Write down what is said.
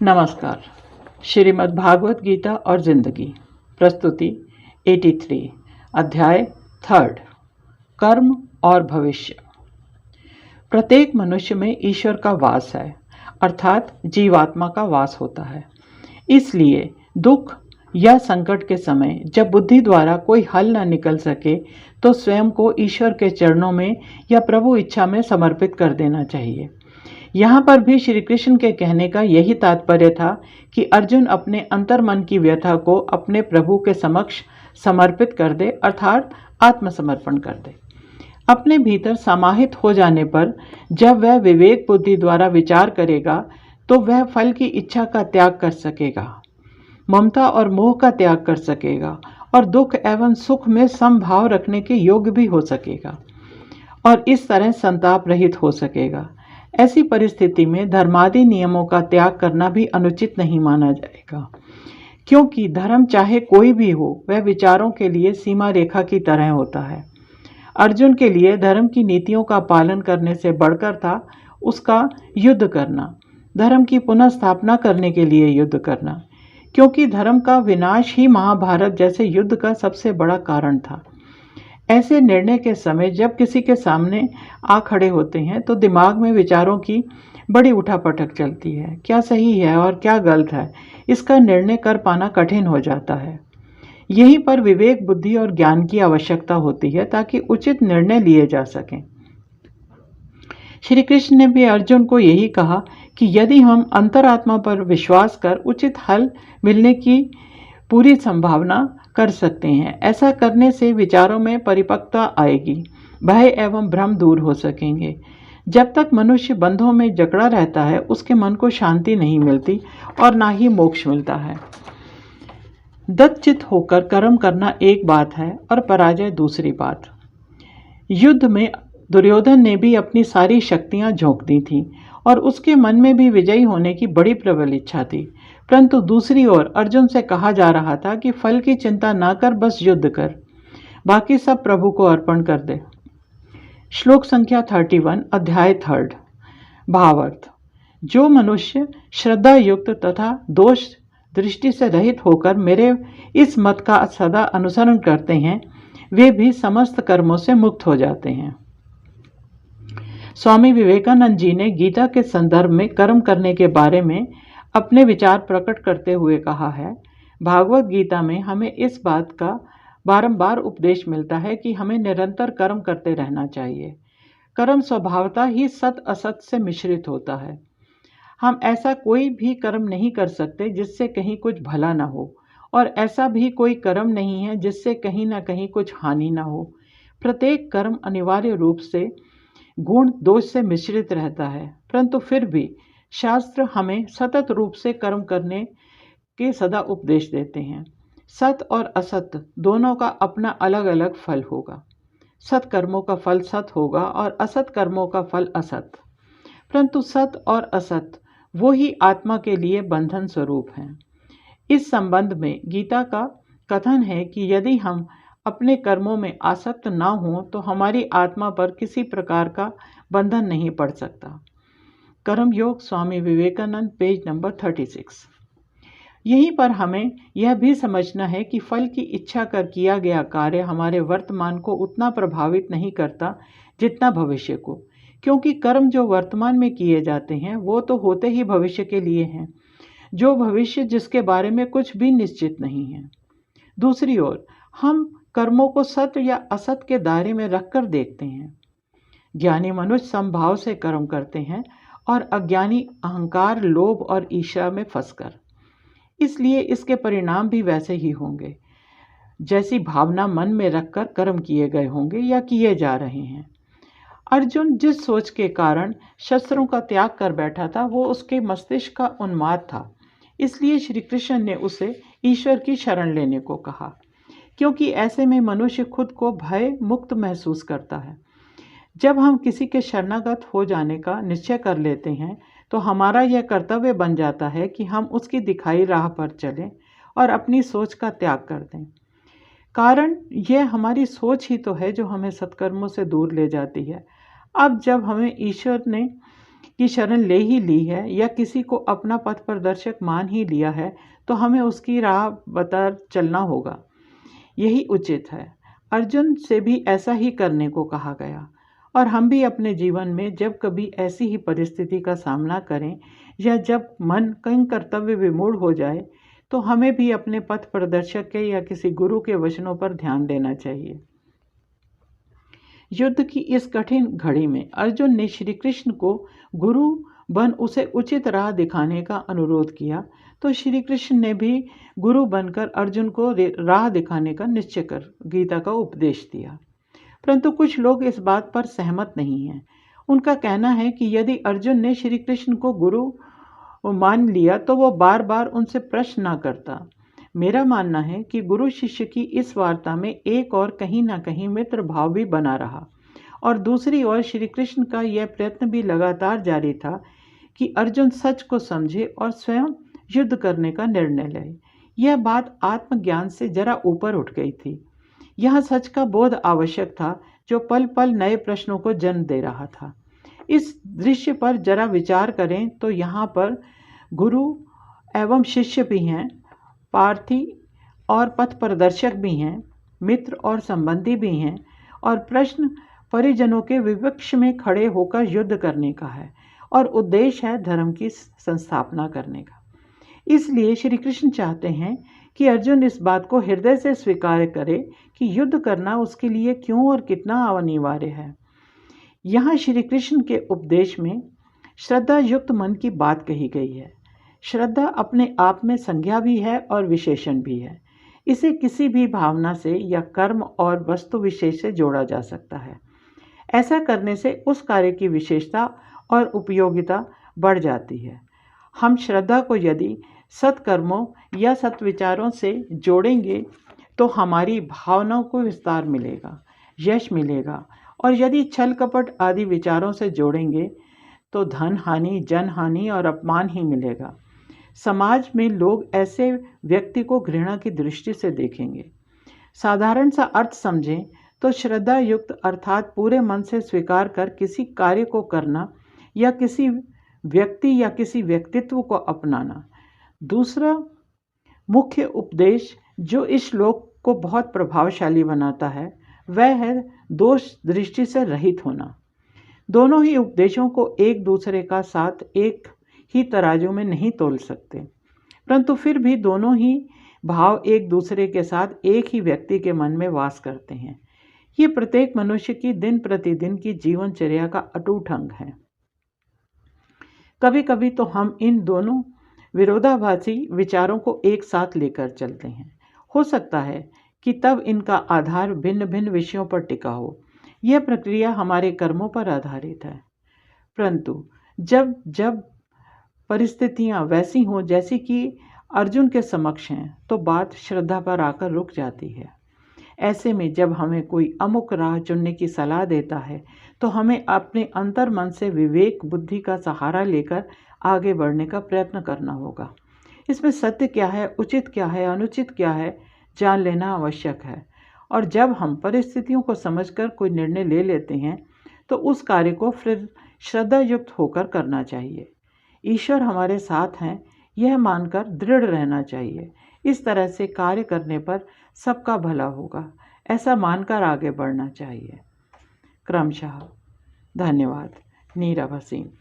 नमस्कार। श्रीमद् भागवत गीता और जिंदगी प्रस्तुति 83 अध्याय 3 कर्म और भविष्य। प्रत्येक मनुष्य में ईश्वर का वास है, अर्थात जीवात्मा का वास होता है। इसलिए दुख या संकट के समय जब बुद्धि द्वारा कोई हल न निकल सके तो स्वयं को ईश्वर के चरणों में या प्रभु इच्छा में समर्पित कर देना चाहिए। यहाँ पर भी श्री कृष्ण के कहने का यही तात्पर्य था कि अर्जुन अपने अंतर्मन की व्यथा को अपने प्रभु के समक्ष समर्पित कर दे, अर्थात आत्मसमर्पण कर दे। अपने भीतर समाहित हो जाने पर जब वह विवेक बुद्धि द्वारा विचार करेगा तो वह फल की इच्छा का त्याग कर सकेगा, ममता और मोह का त्याग कर सकेगा और दुख एवं सुख में समभाव रखने के योग्य भी हो सकेगा और इस तरह संताप रहित हो सकेगा। ऐसी परिस्थिति में धर्मादि नियमों का त्याग करना भी अनुचित नहीं माना जाएगा, क्योंकि धर्म चाहे कोई भी हो वह विचारों के लिए सीमा रेखा की तरह होता है। अर्जुन के लिए धर्म की नीतियों का पालन करने से बढ़कर था उसका युद्ध करना, धर्म की पुनः स्थापना करने के लिए युद्ध करना, क्योंकि धर्म का विनाश ही महाभारत जैसे युद्ध का सबसे बड़ा कारण था। ऐसे निर्णय के समय जब किसी के सामने आ खड़े होते हैं तो दिमाग में विचारों की बड़ी उठापटक चलती है। क्या सही है और क्या गलत है, इसका निर्णय कर पाना कठिन हो जाता है। यहीं पर विवेक बुद्धि और ज्ञान की आवश्यकता होती है ताकि उचित निर्णय लिए जा सकें। श्री कृष्ण ने भी अर्जुन को यही कहा कि यदि हम अंतरात्मा पर विश्वास कर उचित हल मिलने की पूरी संभावना कर सकते हैं, ऐसा करने से विचारों में परिपक्वता आएगी, भय एवं भ्रम दूर हो सकेंगे। जब तक मनुष्य बंधों में जकड़ा रहता है उसके मन को शांति नहीं मिलती और ना ही मोक्ष मिलता है। दत्तचित होकर कर्म करना एक बात है और पराजय दूसरी बात। युद्ध में दुर्योधन ने भी अपनी सारी शक्तियां झोंक दी थीं और उसके मन में भी विजयी होने की बड़ी प्रबल इच्छा थी, परंतु दूसरी ओर अर्जुन से कहा जा रहा था कि फल की चिंता ना कर, बस युद्ध कर, बाकी सब प्रभु को अर्पण कर दे। श्लोक संख्या 31 अध्याय 3 भावार्थ। जो मनुष्य श्रद्धा युक्त तथा दोष दृष्टि से रहित होकर मेरे इस मत का सदा अनुसरण करते हैं वे भी समस्त कर्मों से मुक्त हो जाते हैं। स्वामी विवेकानंद जी ने गीता के संदर्भ में कर्म करने के बारे में अपने विचार प्रकट करते हुए कहा है, भागवत गीता में हमें इस बात का बारंबार उपदेश मिलता है कि हमें निरंतर कर्म करते रहना चाहिए। कर्म स्वभावतः ही सत असत से मिश्रित होता है। हम ऐसा कोई भी कर्म नहीं कर सकते जिससे कहीं कुछ भला ना हो और ऐसा भी कोई कर्म नहीं है जिससे कहीं ना कहीं कुछ हानि ना हो। प्रत्येक कर्म अनिवार्य रूप से गुण दोष से मिश्रित रहता है, परंतु फिर भी शास्त्र हमें सतत रूप से कर्म करने के सदा उपदेश देते हैं। सत और असत दोनों का अपना अलग अलग फल होगा। सत कर्मों का फल सत होगा और असत कर्मों का फल असत, परंतु सत और असत वो ही आत्मा के लिए बंधन स्वरूप हैं। इस संबंध में गीता का कथन है कि यदि हम अपने कर्मों में आसक्त ना हों तो हमारी आत्मा पर किसी प्रकार का बंधन नहीं पड़ सकता। कर्म योग स्वामी विवेकानंद पेज नंबर 36। यहीं पर हमें यह भी समझना है कि फल की इच्छा कर किया गया कार्य हमारे वर्तमान को उतना प्रभावित नहीं करता जितना भविष्य को, क्योंकि कर्म जो वर्तमान में किए जाते हैं वो तो होते ही भविष्य के लिए हैं, जो भविष्य जिसके बारे में कुछ भी निश्चित नहीं है। दूसरी ओर हम कर्मों को सत्य या असत के दायरे में रखकर देखते हैं। ज्ञानी मनुष्य समभाव से कर्म करते हैं और अज्ञानी अहंकार, लोभ और ईर्ष्या में फंसकर। इसलिए इसके परिणाम भी वैसे ही होंगे जैसी भावना मन में रखकर कर्म किए गए होंगे या किए जा रहे हैं। अर्जुन जिस सोच के कारण शस्त्रों का त्याग कर बैठा था वो उसके मस्तिष्क का उन्माद था। इसलिए श्री कृष्ण ने उसे ईश्वर की शरण लेने को कहा, क्योंकि ऐसे में मनुष्य खुद को भय मुक्त महसूस करता है। जब हम किसी के शरणागत हो जाने का निश्चय कर लेते हैं तो हमारा यह कर्तव्य बन जाता है कि हम उसकी दिखाई राह पर चलें और अपनी सोच का त्याग कर दें। कारण यह हमारी सोच ही तो है जो हमें सत्कर्मों से दूर ले जाती है। अब जब हमें ईश्वर ने की शरण ले ही ली है या किसी को अपना पथ प्रदर्शक मान ही लिया है तो हमें उसकी राह बता चलना होगा। यही उचित है। अर्जुन से भी ऐसा ही करने को कहा गया और हम भी अपने जीवन में जब कभी ऐसी ही परिस्थिति का सामना करें या जब मन कहीं कर्तव्य विमूढ़ हो जाए तो हमें भी अपने पथ प्रदर्शक के या किसी गुरु के वचनों पर ध्यान देना चाहिए। युद्ध की इस कठिन घड़ी में अर्जुन ने श्री कृष्ण को गुरु बन उसे उचित राह दिखाने का अनुरोध किया तो श्री कृष्ण ने भी गुरु बनकर अर्जुन को राह दिखाने का निश्चय कर गीता का उपदेश दिया। परंतु कुछ लोग इस बात पर सहमत नहीं हैं। उनका कहना है कि यदि अर्जुन ने श्री कृष्ण को गुरु मान लिया तो वो बार बार उनसे प्रश्न ना करता। मेरा मानना है कि गुरु शिष्य की इस वार्ता में एक और कहीं ना कहीं मित्र भाव भी बना रहा और दूसरी ओर श्री कृष्ण का यह प्रयत्न भी लगातार जारी था कि अर्जुन सच को समझे और स्वयं युद्ध करने का निर्णय ले। यह बात आत्मज्ञान से जरा ऊपर उठ गई थी। यह सच का बोध आवश्यक था जो पल पल नए प्रश्नों को जन्म दे रहा था। इस दृश्य पर जरा विचार करें तो यहाँ पर गुरु एवं शिष्य भी हैं, प्रार्थी और पथ प्रदर्शक भी हैं, मित्र और संबंधी भी हैं और प्रश्न परिजनों के विपक्ष में खड़े होकर युद्ध करने का है और उद्देश्य है धर्म की संस्थापना करने का। इसलिए श्री कृष्ण चाहते हैं कि अर्जुन इस बात को हृदय से स्वीकार करे कि युद्ध करना उसके लिए क्यों और कितना अनिवार्य है। यहाँ श्री कृष्ण के उपदेश में श्रद्धा युक्त मन की बात कही गई है। श्रद्धा अपने आप में संज्ञा भी है और विशेषण भी है। इसे किसी भी भावना से या कर्म और वस्तु विशेष से जोड़ा जा सकता है। ऐसा करने से उस कार्य की विशेषता और उपयोगिता बढ़ जाती है। हम श्रद्धा को यदि सत्कर्मों या सत्विचारों से जोड़ेंगे तो हमारी भावनाओं को विस्तार मिलेगा, यश मिलेगा और यदि छल कपट आदि विचारों से जोड़ेंगे तो धन हानि, जन हानि और अपमान ही मिलेगा। समाज में लोग ऐसे व्यक्ति को घृणा की दृष्टि से देखेंगे। साधारण सा अर्थ समझें तो श्रद्धा युक्त अर्थात पूरे मन से स्वीकार कर किसी कार्य को करना या किसी व्यक्ति या किसी व्यक्तित्व को अपनाना। दूसरा मुख्य उपदेश जो इस श्लोक को बहुत प्रभावशाली बनाता है वह है दोष दृष्टि से रहित होना। दोनों ही उपदेशों को एक दूसरे का साथ एक ही तराजू में नहीं तोल सकते, परंतु फिर भी दोनों ही भाव एक दूसरे के साथ एक ही व्यक्ति के मन में वास करते हैं। ये प्रत्येक मनुष्य की दिन प्रतिदिन की जीवनचर्या का अटूट अंग है। कभी कभी तो हम इन दोनों विरोधाभासी विचारों को एक साथ लेकर चलते हैं। हो सकता है कि तब इनका आधार भिन्न भिन्न विषयों पर टिका हो। यह प्रक्रिया हमारे कर्मों पर आधारित है, परंतु जब जब परिस्थितियां वैसी हों जैसी कि अर्जुन के समक्ष हैं तो बात श्रद्धा पर आकर रुक जाती है। ऐसे में जब हमें कोई अमुक राह चुनने की सलाह देता है तो हमें अपने अंतर मन से विवेक बुद्धि का सहारा लेकर आगे बढ़ने का प्रयत्न करना होगा। इसमें सत्य क्या है, उचित क्या है, अनुचित क्या है, जान लेना आवश्यक है। और जब हम परिस्थितियों को समझकर कोई निर्णय ले लेते हैं तो उस कार्य को फिर श्रद्धा युक्त होकर करना चाहिए। ईश्वर हमारे साथ हैं यह मानकर दृढ़ रहना चाहिए। इस तरह से कार्य करने पर सबका भला होगा, ऐसा मानकर आगे बढ़ना चाहिए। क्रमशः। धन्यवाद। नीरा भसीन।